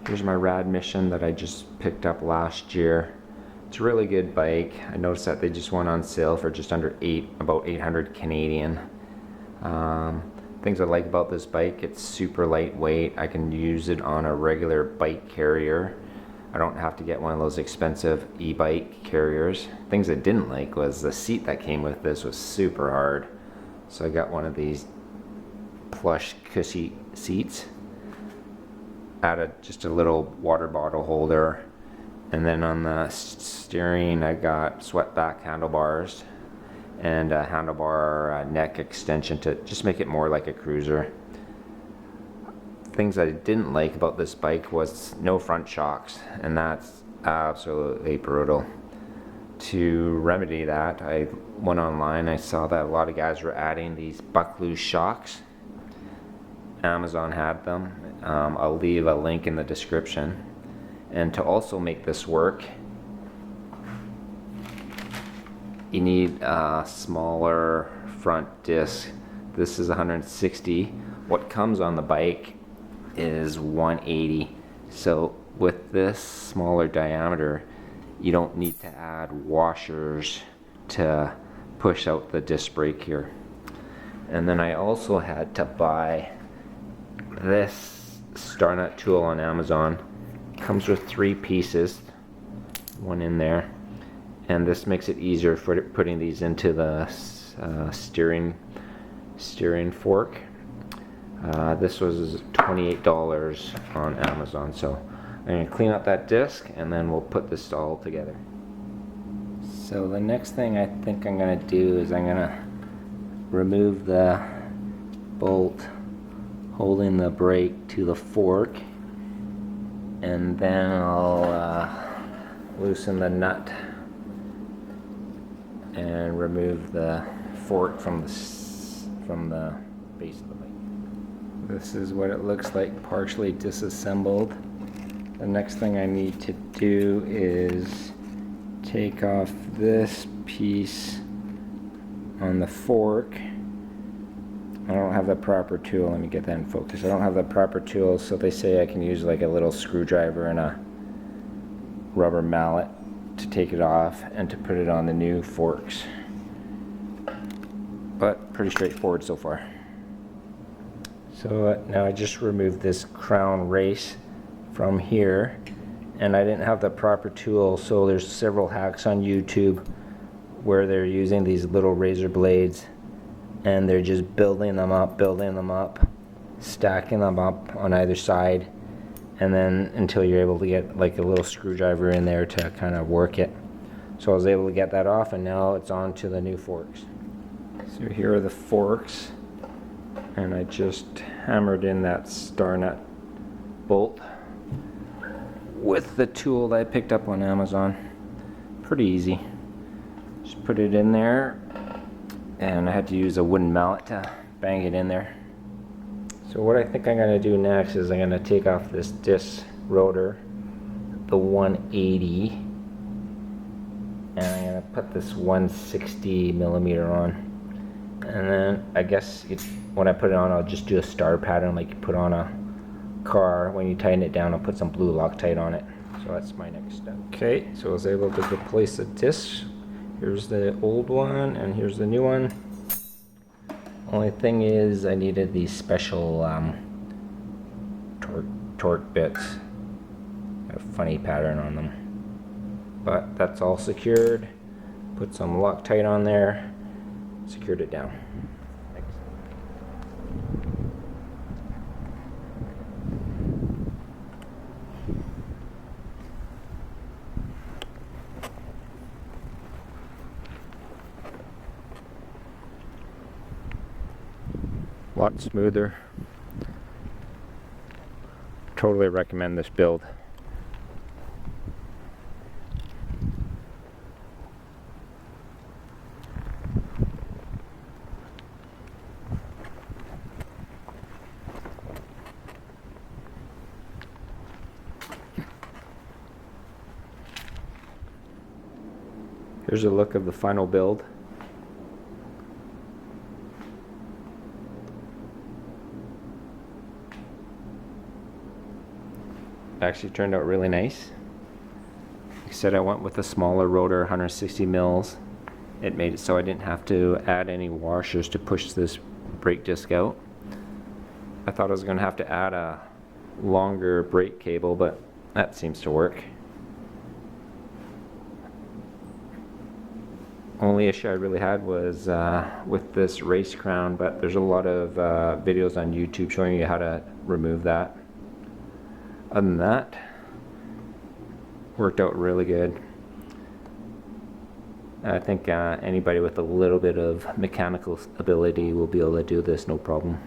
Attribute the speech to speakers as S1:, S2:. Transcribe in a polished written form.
S1: Here's my Radmission that I just picked up last year. It's a really good bike. I noticed that they just went on sale for just under about 800 Canadian. Things I like about this bike, it's super lightweight. I can use it on a regular bike carrier. I don't have to get one of those expensive e-bike carriers. Things I didn't like was the seat that came with this was super hard. So I got one of these plush cushy seats. Added just a little water bottle holder, and then on the steering I got swept back handlebars and a handlebar neck extension to just make it more like a cruiser. Things I didn't like about this bike was no front shocks, and that's absolutely brutal. To remedy that, I went online. I saw that a lot of guys were adding these Bucklos shocks. Amazon had them. I'll leave a link in the description. And to also make this work, you need a smaller front disc. This is 160. What comes on the bike is 180. So with this smaller diameter, you don't need to add washers to push out the disc brake here. And then I also had to buy this star nut tool on Amazon. Comes with 3 pieces, one in there, and this makes it easier for putting these into the steering fork. This was $28 on Amazon, so I'm going to clean up that disc and then we'll put this all together. So the next thing I think I'm going to do is I'm going to remove the bolt holding the brake to the fork, and then I'll loosen the nut and remove the fork from the base of the bike. This is what it looks like, partially disassembled. The next thing I need to do is take off this piece on the fork. I don't have the proper tool. Let me get that in focus. I don't have the proper tool, so they say I can use like a little screwdriver and a rubber mallet to take it off and to put it on the new forks. But pretty straightforward so far. So now I just removed this crown race from here, and I didn't have the proper tool, so there's several hacks on YouTube where they're using these little razor blades and they're just building them up, stacking them up on either side, and then until you're able to get like a little screwdriver in there to kind of work it. So I was able to get that off, and now it's on to the new forks. So here are the forks, and I just hammered in that star nut bolt with the tool that I picked up on Amazon. Pretty easy. Just put it in there, and I had to use a wooden mallet to bang it in there. So what I think I'm going to do next is I'm going to take off this disc rotor, the 180, and I'm going to put this 160 millimeter on. And then I guess when I put it on, I'll just do a star pattern like you put on a car. When you tighten it down, I'll put some blue Loctite on it. So that's my next step. Okay, so I was able to replace the disc. Here's the old one and here's the new one. Only thing is I needed these special torque bits. A funny pattern on them. But that's all secured. Put some Loctite on there. Secured it down. Thanks. A lot smoother. Totally recommend this build. Here's a look of the final build. actually turned out really nice. Like I said, I went with a smaller rotor, 160 mils. It made it so I didn't have to add any washers to push this brake disc out. I thought I was going to have to add a longer brake cable, but that seems to work. Only issue I really had was with this race crown, but there's a lot of videos on YouTube showing you how to remove that. Other than that, worked out really good. I think anybody with a little bit of mechanical ability will be able to do this no problem.